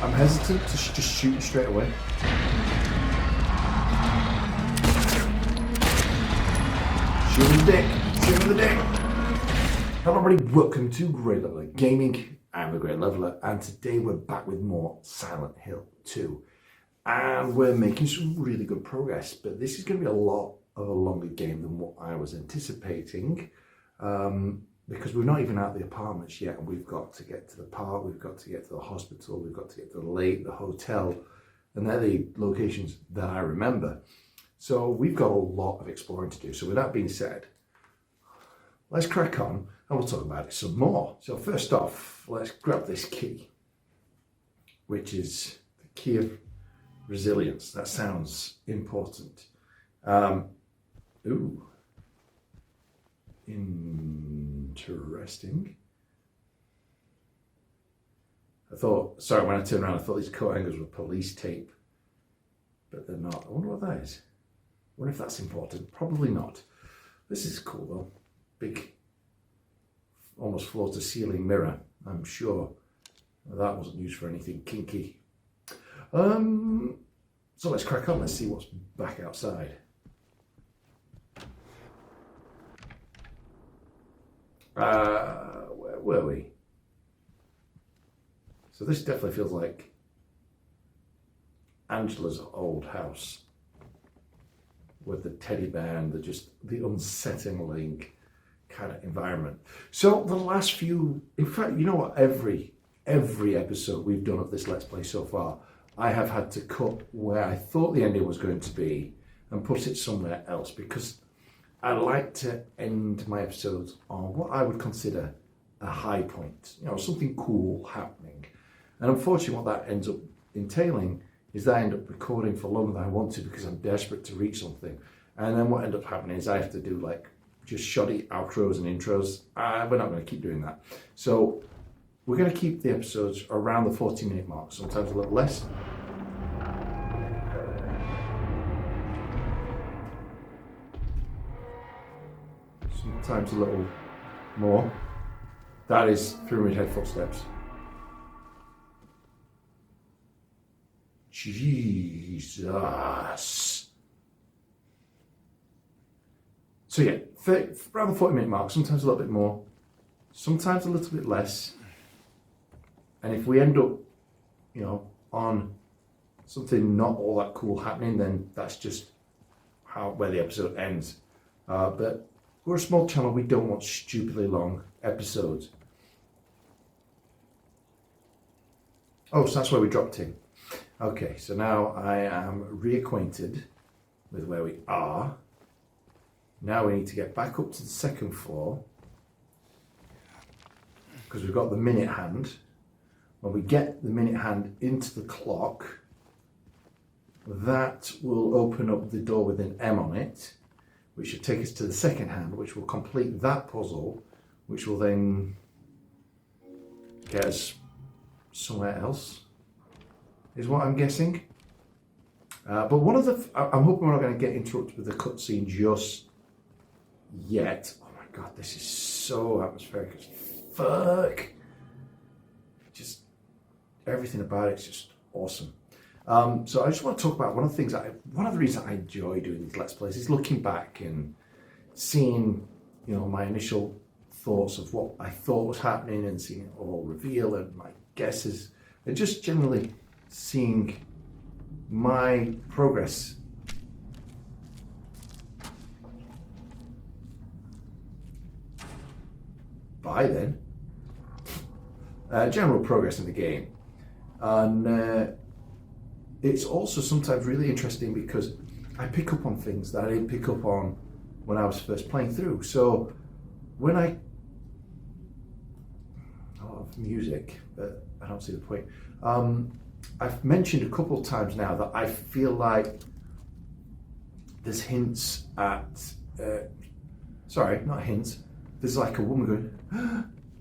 I'm hesitant to just shoot you straight away. Shoot him the dick. Shoot him the dick. Hello everybody, welcome to Great Leveler Gaming. I'm the Great Leveler, and today we're back with more Silent Hill 2. And we're making some really good progress, but this is going to be a lot of a longer game than what I was anticipating. Because we're not even out of the apartments yet, and we've got to get to the park, we've got to get to the hospital, we've got to get to the lake, the hotel, and they're the locations that I remember. So we've got a lot of exploring to do. So with that being said, let's crack on and we'll talk about it some more. So first off, let's grab this key, which is the key of resilience. That sounds important. Interesting. Sorry, when I turned around, I thought these coat hangers were police tape, but they're not. I wonder what that is. I wonder if that's important. Probably not. This is cool though. Big, almost floor to ceiling mirror. I'm sure that wasn't used for anything kinky. So let's crack on. Let's see what's back outside. Where were we? So this definitely feels like Angela's old house with the teddy bear and the unsettling kind of environment. So the last few, in fact, you know what? Every episode we've done of this Let's Play so far, I have had to cut where I thought the ending was going to be and put it somewhere else, because I like to end my episodes on what I would consider a high point, you know, something cool happening. And unfortunately what that ends up entailing is that I end up recording for longer than I want to because I'm desperate to reach something. And then what ends up happening is I have to do like just shoddy outros and intros. We're not going to keep doing that. So we're going to keep the episodes around the 40-minute mark, sometimes a little less. Sometimes a little more. That is Pyramid Head footsteps. Jesus. So yeah, around the 40-minute mark, sometimes a little bit more, sometimes a little bit less. And if we end up, you know, on something not all that cool happening, then that's just where the episode ends. But we're a small channel, we don't want stupidly long episodes. Oh, so that's where we dropped in. Okay, so now I am reacquainted with where we are. Now we need to get back up to the second floor, because we've got the minute hand. When we get the minute hand into the clock, that will open up the door with an M on it, which should take us to the second hand, which will complete that puzzle, which will then get us somewhere else, is what I'm guessing. But one of the, I'm hoping we're not going to get interrupted with the cutscene just yet. Oh my god, this is so atmospheric as fuck. Just everything about it's just awesome. So I just want to talk about one of the reasons I enjoy doing these Let's Plays is looking back and seeing, you know, my initial thoughts of what I thought was happening and seeing it all reveal and my guesses, and just generally seeing my progress. By then, general progress in the game. And it's also sometimes really interesting because I pick up on things that I didn't pick up on when I was first playing through. So when I love music, but I don't see the point. I've mentioned a couple of times now that I feel like there's hints at, sorry, not hints, there's like a woman going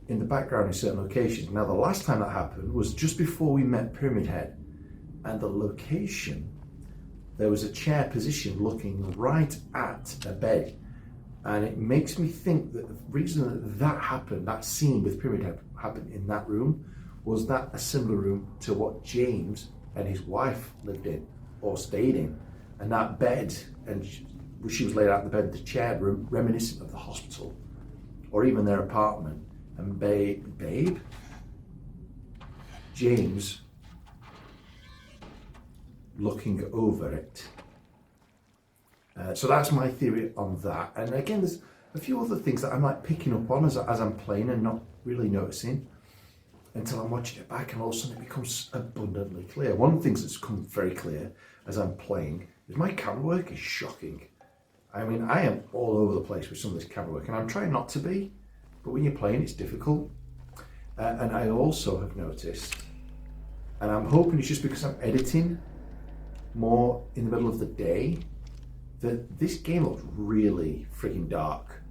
in the background in certain locations. Now the last time that happened was just before we met Pyramid Head, and the location, there was a chair position looking right at a bed, and it makes me think that the reason that happened, that scene with Pyramid Head happened in that room, was that a similar room to what James and his wife lived in or stayed in? And that bed, and she was laid out in the bed, the chair, reminiscent of the hospital, or even their apartment. And Babe, James, looking over it. So that's my theory on that. And again, there's a few other things that I'm like picking up on as I'm playing and not really noticing until I'm watching it back, and all of a sudden it becomes abundantly clear. One of the things that's come very clear as I'm playing is my camera work is shocking. I mean, I am all over the place with some of this camera work, and I'm trying not to be, but when you're playing, it's difficult. And I also have noticed, and I'm hoping it's just because I'm editing more in the middle of the day, that this game looks really freaking dark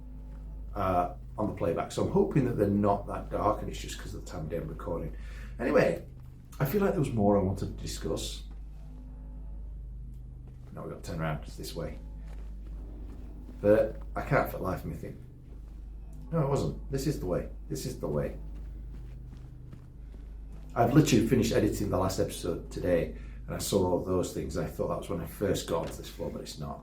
on the playback. So I'm hoping that they're not that dark and it's just because of the time of day I'm recording. Anyway, I feel like there was more I wanted to discuss. Now we've got to turn around, it's this way. But I can't for the life of me think, no, it wasn't. This is the way. This is the way. I've literally finished editing the last episode today, and I saw all those things. I thought that was when I first got onto this floor, but it's not.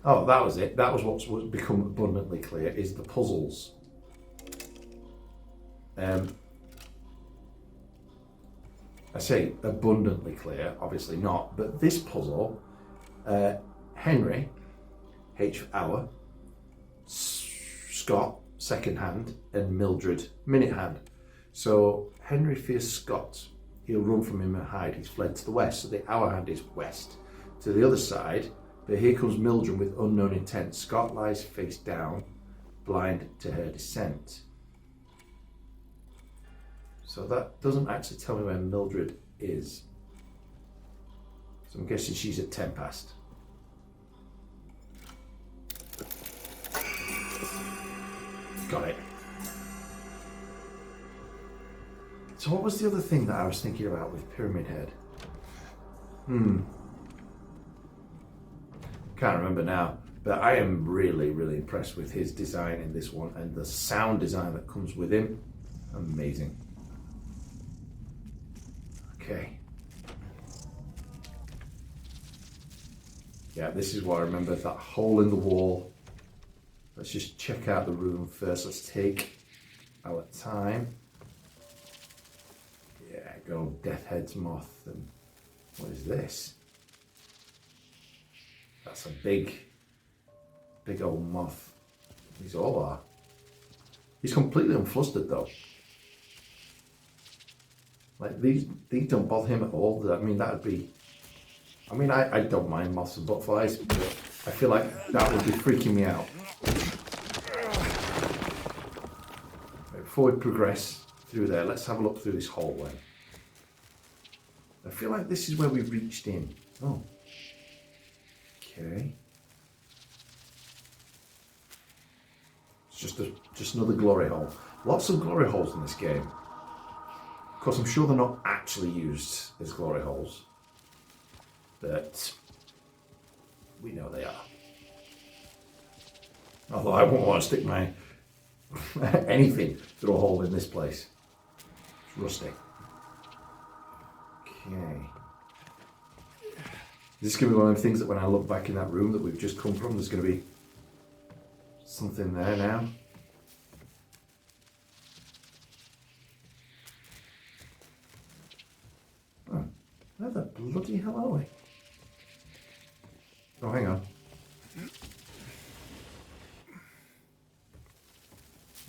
Oh, that was it. That was what's become abundantly clear, is the puzzles. I say abundantly clear, obviously not, but this puzzle, Henry, H for hour, Scott, second hand, and Mildred, minute hand. So Henry fears Scott. He'll run from him and hide. He's fled to the west, so the hour hand is west. To the other side, but here comes Mildred with unknown intent. Scott lies face down, blind to her descent. So that doesn't actually tell me where Mildred is. So I'm guessing she's at 10 past. Got it. So what was the other thing that I was thinking about with Pyramid Head? Can't remember now, but I am really, really impressed with his design in this one and the sound design that comes with him. Amazing. Okay. Yeah, this is what I remember, that hole in the wall. Let's just check out the room first. Let's take our time. Yeah, go Death Head's moth. And what is this? That's a big old moth. These all are. He's completely unflustered though. Like these don't bother him at all. I mean, that'd be, I mean, I don't mind moths and butterflies, but I feel like that would be freaking me out. Right, before we progress through there, let's have a look through this hallway. I feel like this is where we reached in. Oh. Okay. It's just another glory hole. Lots of glory holes in this game. Of course, I'm sure they're not actually used as glory holes, but we know they are. Although I won't want to stick my anything through a hole in this place. It's rusty. Okay. Is this going to be one of the things that when I look back in that room that we've just come from, there's going to be something there now? Oh, where the bloody hell are we? Oh, hang on.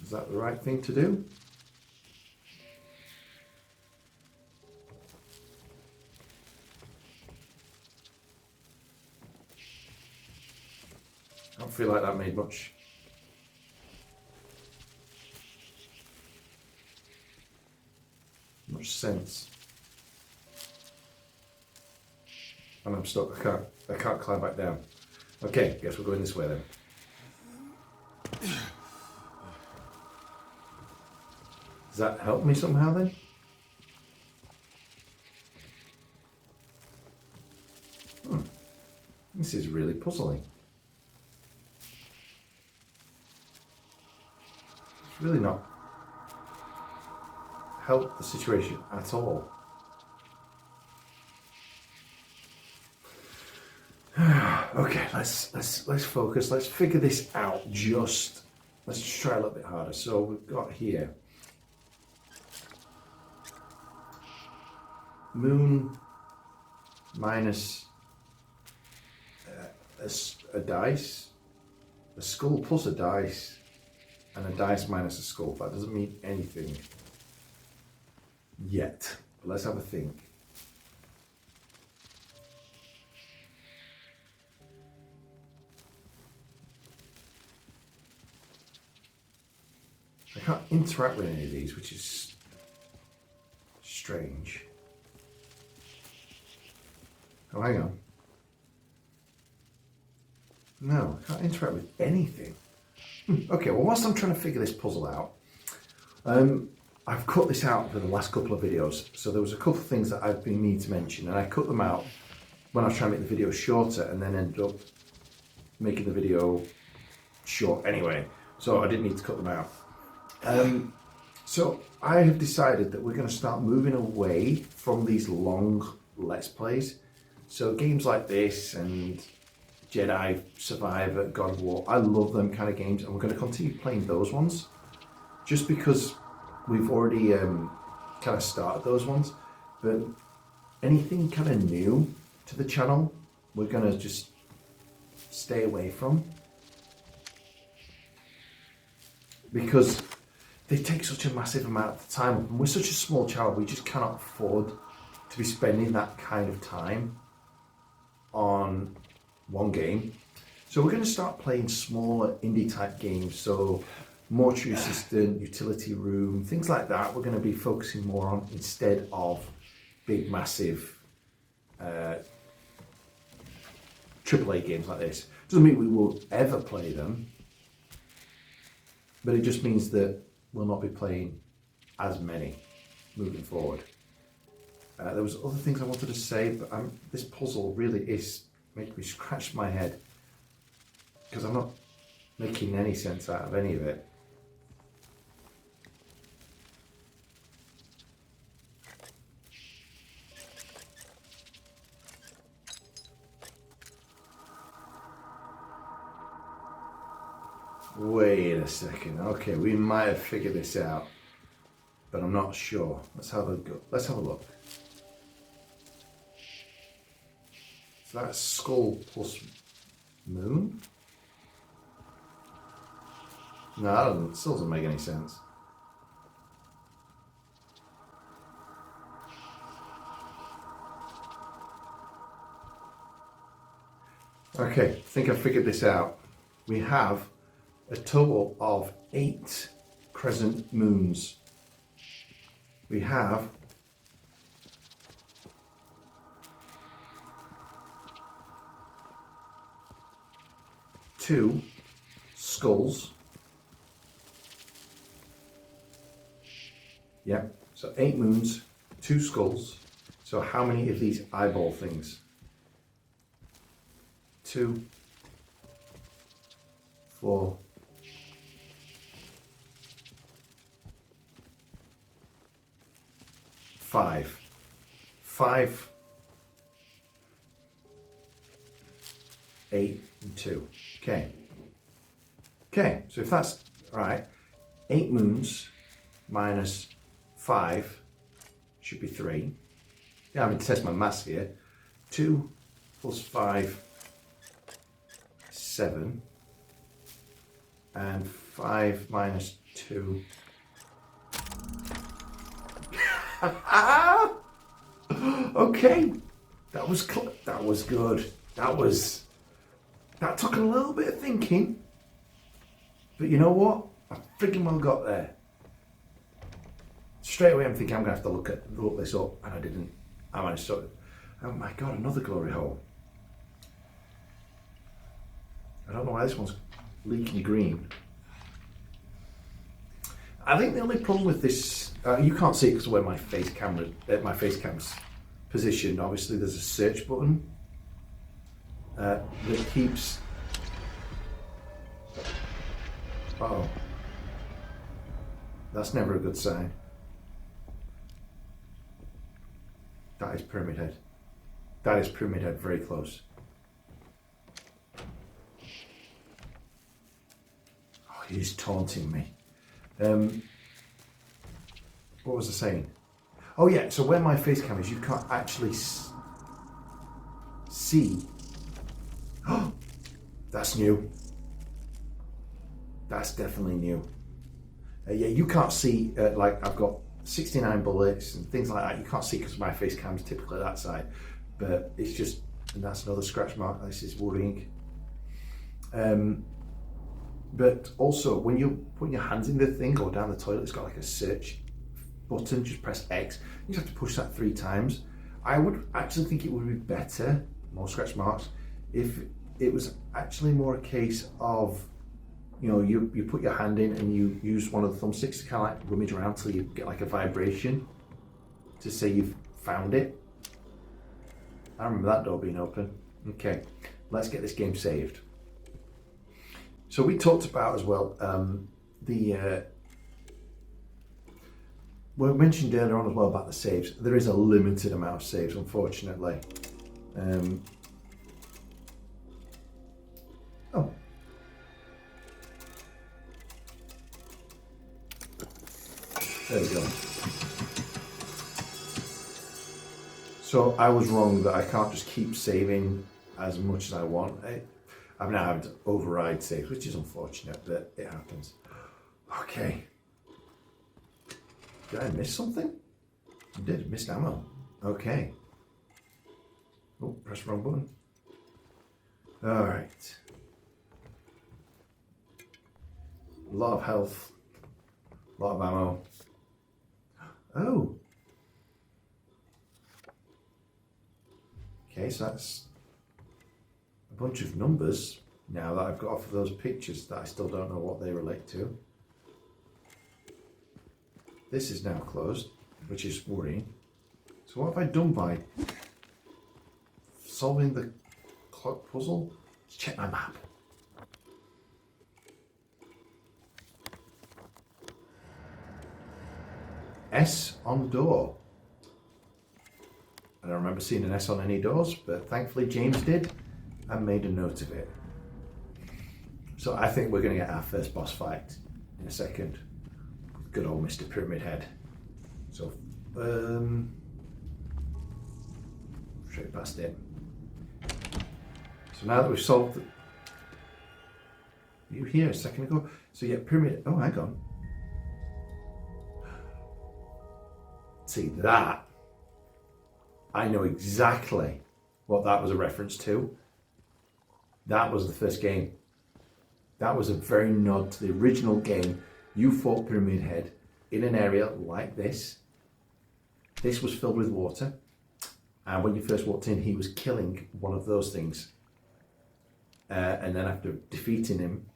Is that the right thing to do? I don't feel like that made much sense. And I'm stuck. I can't climb back down. Okay, guess we're going this way then. Does that help me somehow then? This is really puzzling. really not helped the situation at all. Okay, let's focus. Let's figure this out. Let's just try a little bit harder. So we've got here moon minus a dice, a skull plus a dice, and a dice minus a skull. That doesn't mean anything yet. But let's have a think. I can't interact with any of these, which is strange. Oh, hang on. No, I can't interact with anything. Okay, well, whilst I'm trying to figure this puzzle out, I've cut this out for the last couple of videos. So there was a couple of things that I've been needing to mention, and I cut them out when I was trying to make the video shorter, and then ended up making the video short anyway. So I didn't need to cut them out. So I have decided that we're going to start moving away from these long Let's Plays. So games like this and Jedi Survivor, God of War, I love them kind of games, and we're going to continue playing those ones just because we've already kind of started those ones. But anything kind of new to the channel, we're going to just stay away from, because they take such a massive amount of time. And we're such a small channel, we just cannot afford to be spending that kind of time on one game. So we're going to start playing smaller indie type games, so mortuary assistant, utility room, things like that. We're going to be focusing more on instead of big massive AAA games like this. Doesn't mean we will ever play them, but it just means that we'll not be playing as many moving forward. There was other things I wanted to say, but this puzzle really is making me scratch my head because I'm not making any sense out of any of it. Wait a second. Okay, we might have figured this out, but I'm not sure. Let's have a go. Let's have a look. So that's skull plus moon? No, that still doesn't make any sense. Okay, I think I figured this out. We have a total of 8 crescent moons. We have two skulls. Yeah, so 8 moons, 2 skulls. So how many of these eyeball things? 2, 4, 5. 5, 8, and 2. Okay. Okay, so if that's right, 8 moons minus 5 should be 3. Yeah, I'm going to test my maths here. 2 plus 5, 7. And 5 minus 2. Okay, that was good. That took a little bit of thinking, but you know what? I freaking well got there. Straight away, I'm thinking I'm gonna have to look this up, and I didn't. I managed to. Oh my god, another glory hole. I don't know why this one's leaky green. I think the only problem with this, you can't see it because of where my face cam's positioned. Obviously, there's a search button that keeps. Oh. That's never a good sign. That is Pyramid Head. That is Pyramid Head, very close. Oh, he's taunting me. What was I saying? Oh yeah, so where my face cam is, you can't actually see. Oh, that's new. That's definitely new. Yeah, you can't see, like I've got 69 bullets and things like that. You can't see because my face cam is typically that side. But it's just, and that's another scratch mark. This is worrying. But also, when you're putting your hands in the thing or down the toilet, it's got like a search button. Just press X. You just have to push that 3 times. I would actually think it would be better, more scratch marks, if it was actually more a case of, you know, you put your hand in and you use one of the thumbsticks to kind of like rummage around till you get like a vibration to say you've found it. I remember that door being open. Okay, let's get this game saved. So we talked about as well, we mentioned earlier on as well about the saves. There is a limited amount of saves, unfortunately. Oh. There we go. So I was wrong that I can't just keep saving as much as I want. I've now had to override saves, which is unfortunate, but it happens. Okay. Did I miss something? I did, missed ammo. Okay. Oh, press the wrong button. All right. A lot of health, a lot of ammo. Oh. Okay, so that's a bunch of numbers now that I've got off of those pictures that I still don't know what they relate to. This is now closed, which is worrying. So what have I done by solving the clock puzzle? Let's check my map. S on door. I don't remember seeing an S on any doors, but thankfully James did and made a note of it. So I think we're going to get our first boss fight in a second. Good old Mr. Pyramid Head. So, straight past it. So now that we've solved you here a second ago? So yeah, Pyramid, oh hang on. See that? I know exactly what that was a reference to. That was the first game. That was a very nod to the original game. You fought Pyramid Head in an area like this. This was filled with water. And when you first walked in, he was killing one of those things. And then after defeating him,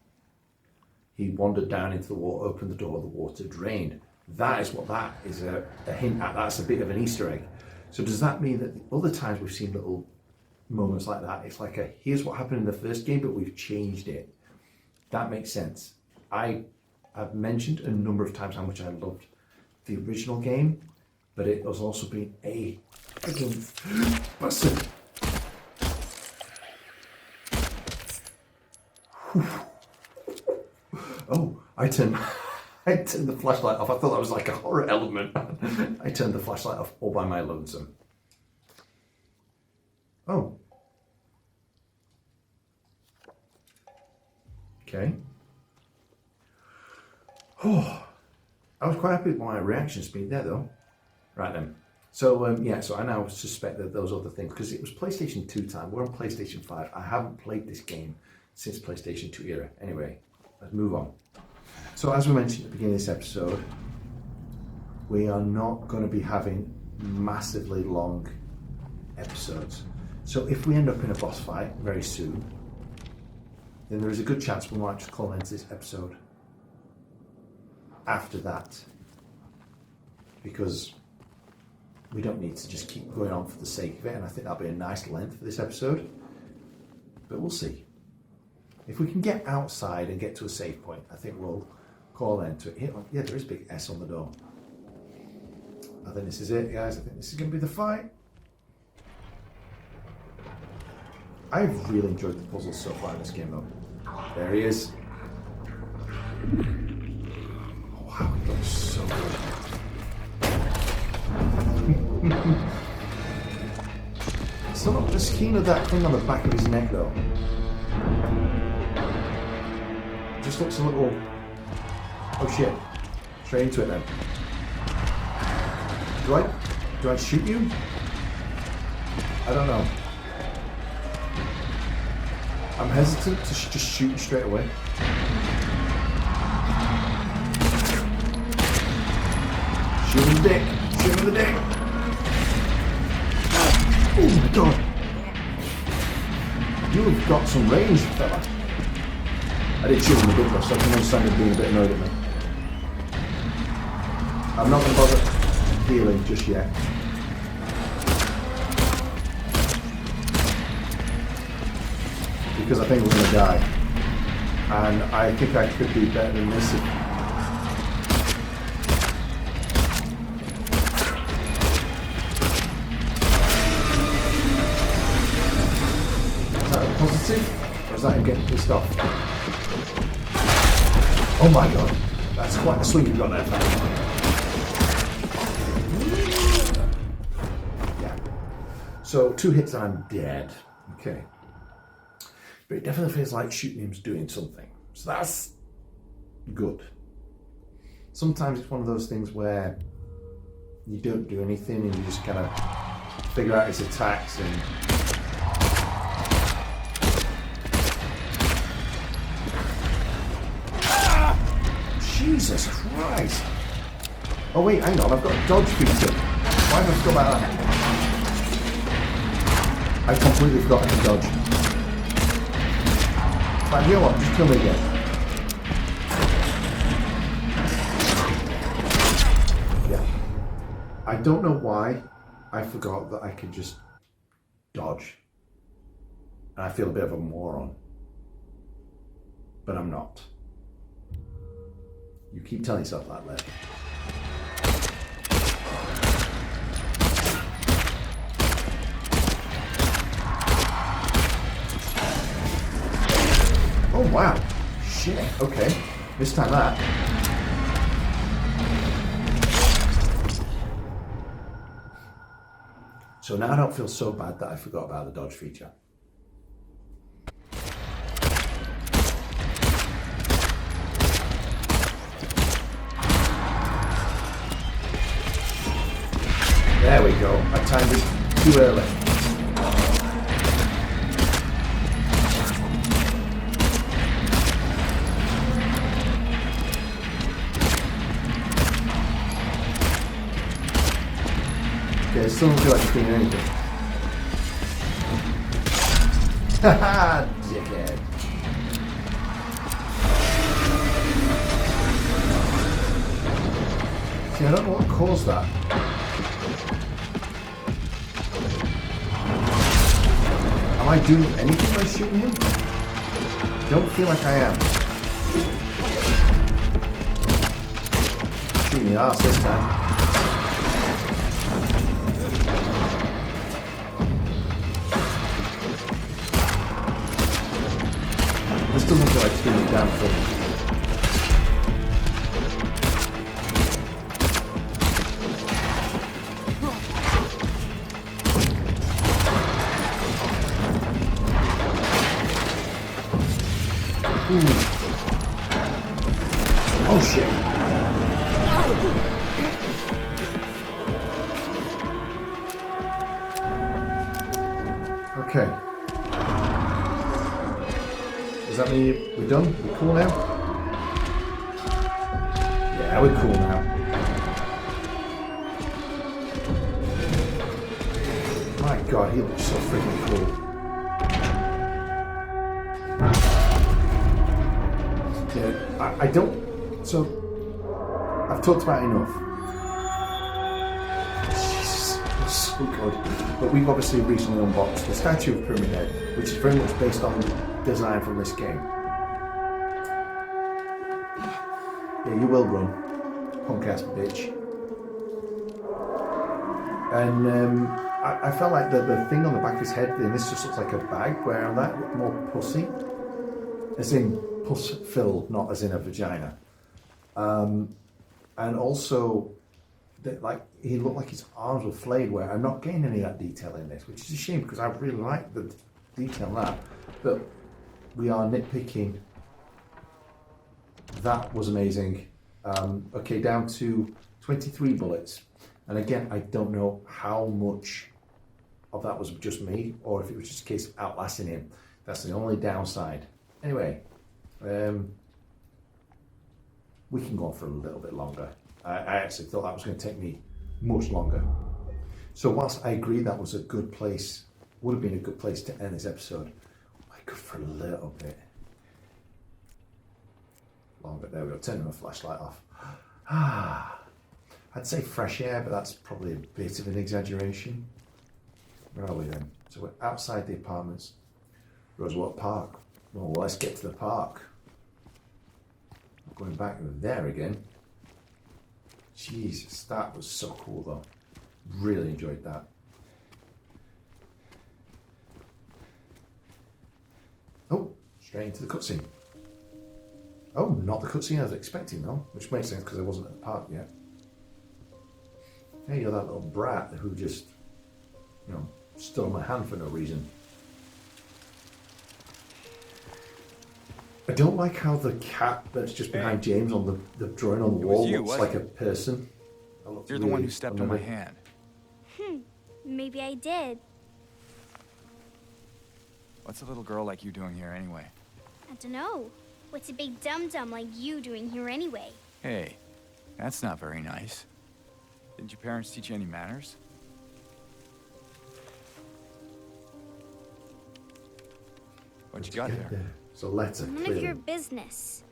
he wandered down into the water, opened the door, the water drained. That is what that is a hint at. That's a bit of an Easter egg. So does that mean that the other times we've seen little moments like that, it's like a, here's what happened in the first game, but we've changed it. That makes sense. I've mentioned a number of times how much I loved the original game, but it has also been a freaking bastard. Oh, I turned the flashlight off. I thought that was like a horror element. I turned the flashlight off all by my lonesome. Oh. Okay. Oh, I was quite happy with my reaction speed there though. Right then. So yeah, so I now suspect that those other things, because it was PlayStation 2 time, we're on PlayStation 5. I haven't played this game since PlayStation 2 era. Anyway, let's move on. So as we mentioned at the beginning of this episode, we are not going to be having massively long episodes. So if we end up in a boss fight very soon, then there is a good chance we might just call into this episode after that, because we don't need to just keep going on for the sake of it, and I think that'll be a nice length for this episode, but we'll see. If we can get outside and get to a save point, I think we'll call then to hit on. Yeah, there is a big S on the door. I think this is it, guys. I think this is going to be the fight. I've really enjoyed the puzzles so far in this game, though. There he is. Oh, wow, he looks so good. Still not just keen of that thing on the back of his neck, though. Just looks a little. Oh shit! Straight into it then. Do I shoot you? I don't know. I'm hesitant to just shoot you straight away. Shoot him in the dick. Shoot him in the dick. Oh my god. You have got some range, fella. I did shoot him in the dick though, so I can understand him being a bit annoyed at me. I'm not going to bother healing just yet. Because I think we're going to die. And I think I could do better than this. Is that a positive? Or is that him getting pissed off? Oh my god. That's quite a swing you've got there, fella. Yeah. So 2 hits and I'm dead. Okay. But it definitely feels like shooting him's doing something. So that's good. Sometimes it's one of those things where you don't do anything and you just kind of figure out his attacks and Jesus Christ! Oh wait, hang on, I've got a dodge feature. Why have I forgot about that? I completely forgot to dodge. But you know what, just kill me again. Yeah. I don't know why I forgot that I could just dodge. And I feel a bit of a moron. But I'm not. You keep telling yourself that, Lev. Oh wow, shit, okay, this time that. So now I don't feel so bad that I forgot about the dodge feature. There we go, I timed it too early. Okay, I still don't feel like it's doing anything. Haha, dickhead. See, I don't know what caused that. Am I doing anything by shooting him? Don't feel like I am. Shooting the arse this time. This doesn't feel like it's doing a damn thing. Ooh. Oh shit. Okay. Does that mean we're done? We're cool now? Yeah, we're cool now. My god, he looks so freaking cool. Yeah, I don't... So, I've talked about it enough. Jesus, it's so good. But we've obviously recently unboxed the statue of Pyramid Head, which is very much based on design from this game. Yeah, you will run, punk ass bitch. And I felt like the thing on the back of his head, and this just looks like a bag, where on that looked more pussy. As in pus filled, not as in a vagina. And also, like he looked like his arms were flayed, where I'm not getting any of that detail in this, which is a shame because I really like the detail in that. But we are nitpicking. That was amazing. Okay, down to 23 bullets. And again, I don't know how much of that was just me or if it was just a case of outlasting him. That's the only downside. Anyway, we can go on for a little bit longer. I actually thought that was going to take me much longer. So whilst I agree that was a good place, would have been a good place to end this episode, I could for a little bit longer. There we go, turning the flashlight off. I'd say fresh air, but that's probably a bit of an exaggeration. Where are we then? So we're outside the apartments. Rosewater Park. Well, let's get to the park. Going back there again. Jesus, that was so cool though. Really enjoyed that. Oh, straight into the cutscene. Oh, not the cutscene I was expecting though, which makes sense because I wasn't at the park yet. Hey, you're that little brat who just, stood on my hand for no reason. I don't like how the cat that's just behind James on the drawing on the wall looks like a person. You're the one who stepped on my hand. Maybe I did. What's a little girl like you doing here anyway? I don't know. What's a big dum-dum like you doing here anyway? Hey, that's not very nice. Didn't your parents teach you any manners? What you got there? It's a letter. None of your business.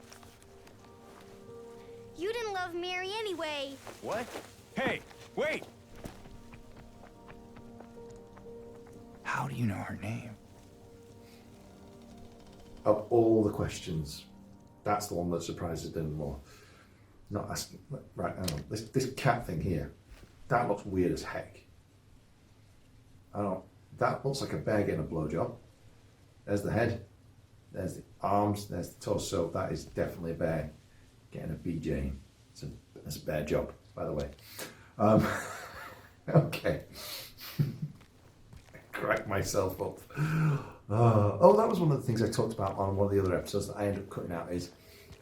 You didn't love Mary anyway. What? Hey, wait! How do you know her name? Of all the questions, that's the one that surprises them more. Not asking, right, hang on. This cat thing here, that looks weird as heck. That looks like a bear getting a blowjob. There's the head, there's the arms, there's the torso. That is definitely a bear getting a BJ. It's a bear job, by the way. Okay. I cracked myself up. That was one of the things I talked about on one of the other episodes that I ended up cutting out is,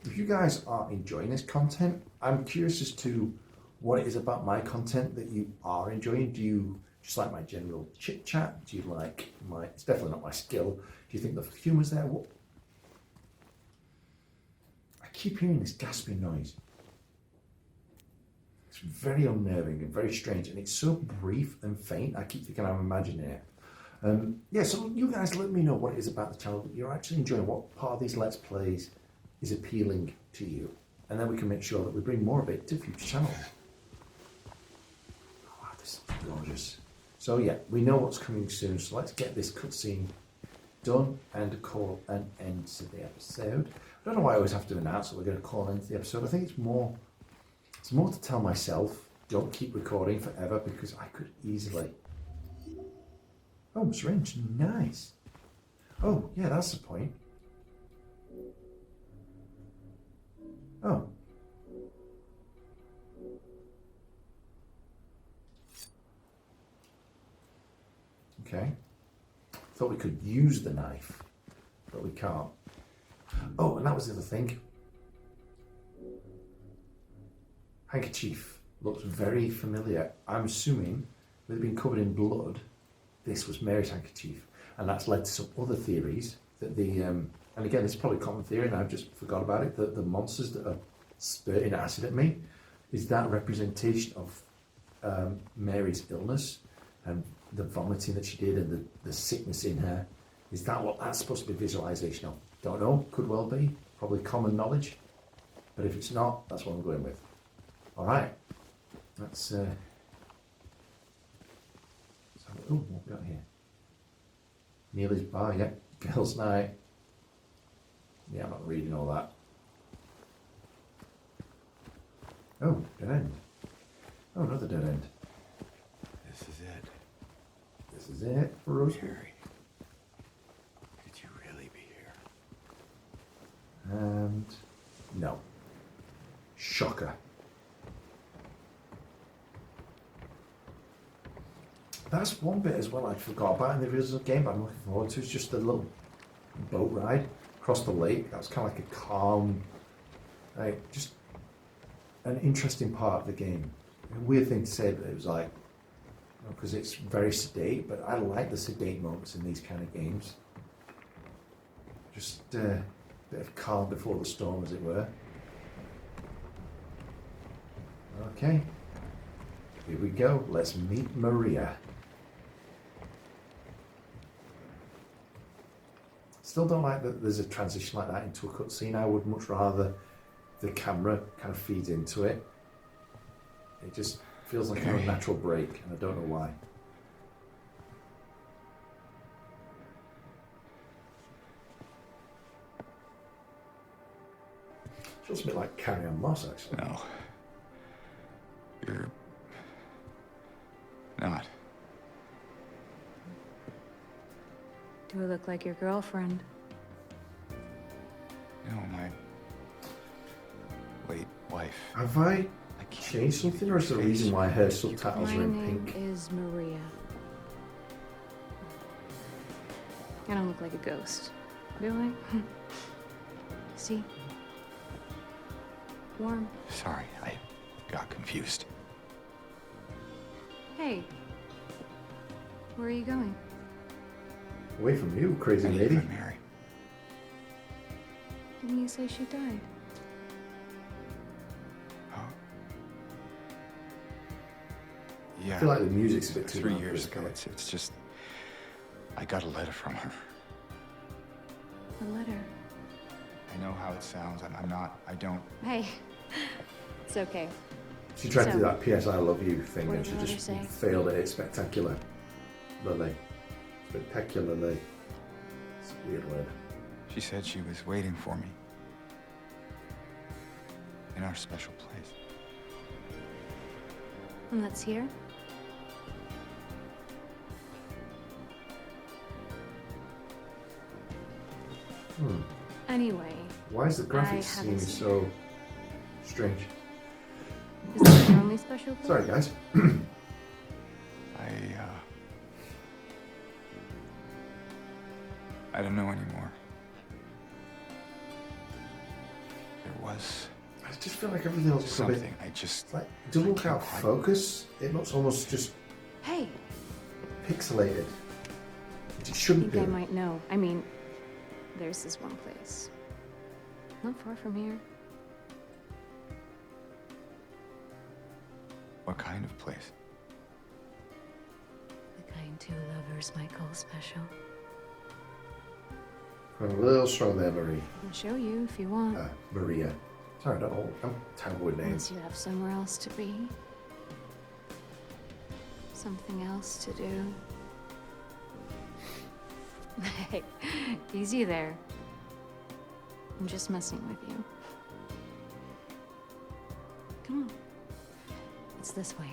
if you guys are enjoying this content, I'm curious as to what it is about my content that you are enjoying. Do you just like my general chit chat? Do you like it's definitely not my skill. Do you think the humour's there? I keep hearing this gasping noise. It's very unnerving and very strange, and it's so brief and faint, I keep thinking I'm imagining it. So you guys let me know what it is about the channel that you're actually enjoying, what part of these Let's Plays is appealing to you, and then we can make sure that we bring more of it to future channels. Oh, wow, this is gorgeous. So yeah, we know what's coming soon, so let's get this cutscene done and call an end to the episode. I don't know why I always have to announce that we're going to call an end to the episode. I think it's more to tell myself, don't keep recording forever, because I could easily... Oh, syringe, nice. Oh, yeah, that's the point. Oh. Okay. Thought we could use the knife, but we can't. Oh, and that was the other thing. Handkerchief looks very familiar. I'm assuming, with it being covered in blood, this was Mary's handkerchief, and that's led to some other theories that and again, it's probably a common theory, and I've just forgot about it, that the monsters that are spurting acid at me, is that representation of Mary's illness and the vomiting that she did and the sickness in her. Is that what that's supposed to be visualization of? Don't know, could well be, probably common knowledge, but if it's not, that's what I'm going with. All right, let's oh, what we got here? Neely's bar, yeah. Girls' night. Yeah, I'm not reading all that. Oh, dead end. Oh, another dead end. This is it. This is it for us. Harry. Could you really be here? And no. Shocker. That's one bit as well I forgot about in the original game, but I'm looking forward to. It's just a little boat ride across the lake. That was kind of like a calm, like just an interesting part of the game. A weird thing to say, but it was like, because it's very sedate, but I like the sedate moments in these kind of games. Just a bit of calm before the storm, as it were. Okay, here we go. Let's meet Maria. Still don't like that there's a transition like that into a cutscene. I would much rather the camera kind of feeds into it. It just feels like a natural break, and I don't know why. Feels a bit like Carrie Ann Moss, actually. No. You're not. Do I look like your girlfriend? No, my late wife. Have I I can't changed something, or is there a reason why her subtitles My are in name pink? is Maria. I don't look like a ghost, do I? See? Warm. Sorry, I got confused. Hey. Where are you going? Away from you, crazy I need lady. to Mary. Didn't you say she died? Oh. Yeah. I feel like the music's a bit too 3 loud for years this ago. guy. It's just I got a letter from her. A letter. I know how it sounds. I don't. Hey. It's okay. She tried to do So, that P.S. I love you thing, what and did she the just letter say? failed at it spectacularly. Spectacularly. It's a weird word. She said she was waiting for me. In our special place. And that's here? Anyway, Why is the graphics haven't seem seen so strange? is that your only special place? Sorry, guys. I don't know anymore. There was I just feel like everything else is a bit. something. I just. It's like, it doesn't look I out can't quite- focus. It looks almost just Hey, pixelated. It I shouldn't think be. I might know. I mean, there's this one place. Not far from here. What kind of place? The kind two lovers might call special. I'm a little strong there, Marie. I can show you if you want. Maria. Sorry, I don't know. I'm terrible with names. Once you have somewhere else to be. Something else to do. Hey, easy there. I'm just messing with you. Come on. It's this way.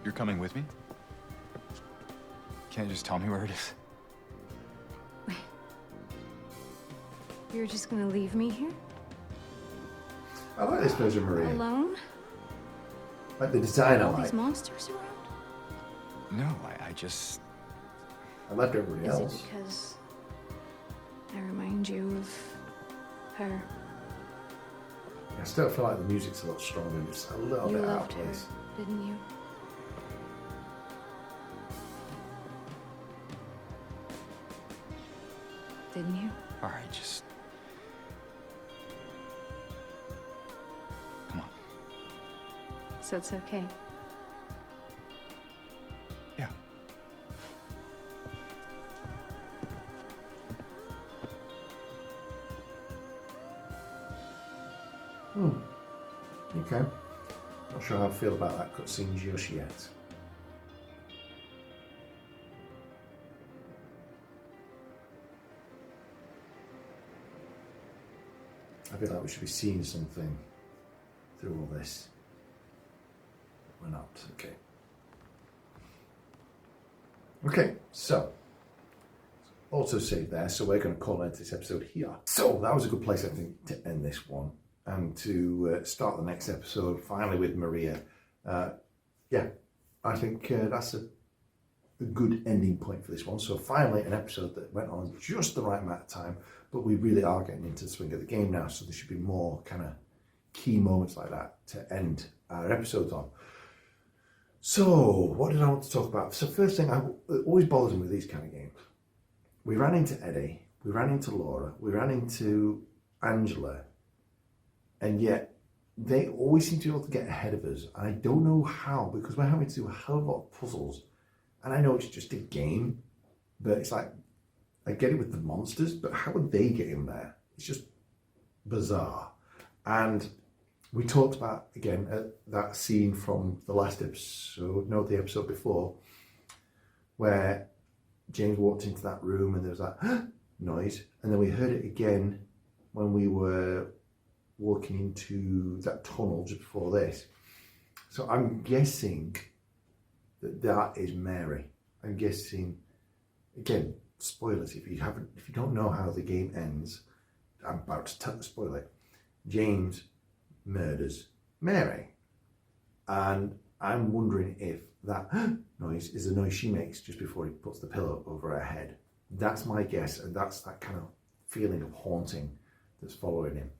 You're coming with me? Can't you just tell me where it is? You're just gonna leave me here? I like this version, Maria. Alone? Like the design I All like. these monsters around? No, I just. I left everybody Is else. it because I remind you of her? I still feel like the music's a little stronger. It's a little You bit out of loved her, place. didn't you? Didn't you? All right, just. Come on. So it's okay. Yeah. Okay. Not sure how I feel about that cutscene just yet. I feel like we should be seeing something through all this. We're not. Okay. Okay, so auto save there. So we're going to call out this episode here. So that was a good place, I think, to end this one and to start the next episode finally with Maria. Yeah, I think that's a good ending point for this one. So finally an episode that went on just the right amount of time, but we really are getting into the swing of the game now, so there should be more kind of key moments like that to end our episodes on. So what did I want to talk about? So first thing, it always bothers me with these kind of games. We ran into Eddie, we ran into Laura, we ran into Angela, and yet they always seem to be able to get ahead of us. And I don't know how, because we're having to do a hell of a lot of puzzles. And I know it's just a game, but it's like, I get it with the monsters, but how would they get in there? It's just bizarre. And we talked about, again, that scene from the last episode, no, the episode before, where James walked into that room and there was that noise. And then we heard it again when we were walking into that tunnel just before this. So I'm guessing that is Mary. I'm guessing, again, spoilers, if you don't know how the game ends, I'm about to spoil it. James murders Mary, and I'm wondering if that noise is the noise she makes just before he puts the pillow over her head. That's my guess, and that's that kind of feeling of haunting that's following him.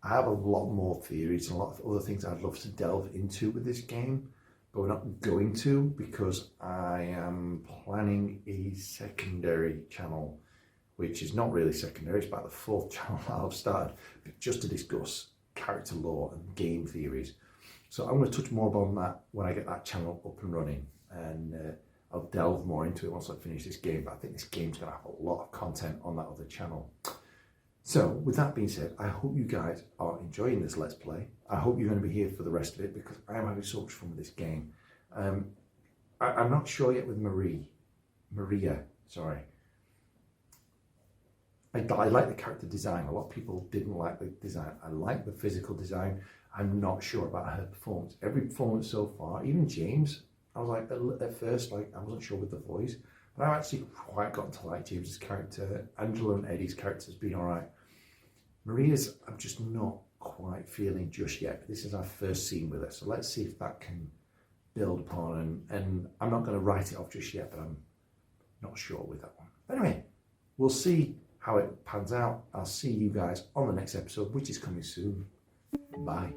I have a lot more theories and a lot of other things I'd love to delve into with this game, but we're not going to, because I am planning a secondary channel, which is not really secondary, it's about the fourth channel I've started, but just to discuss character lore and game theories. So I'm going to touch more upon that when I get that channel up and running, and I'll delve more into it once I finish this game. But I think this game's going to have a lot of content on that other channel. So with that being said, I hope you guys are enjoying this Let's Play. I hope you're going to be here for the rest of it, because I am having so much fun with this game. I'm not sure yet with Maria, sorry. I like the character design. A lot of people didn't like the design. I like the physical design. I'm not sure about her performance. Every performance so far, even James, I was like, at first, like, I wasn't sure with the voice, but I've actually quite gotten to like James's character. Angela and Eddie's character's been all right. Maria's, I'm just not quite feeling just yet. This is our first scene with her, so let's see if that can build upon, and I'm not going to write it off just yet, but I'm not sure with that one. Anyway, we'll see how it pans out. I'll see you guys on the next episode, which is coming soon. Bye.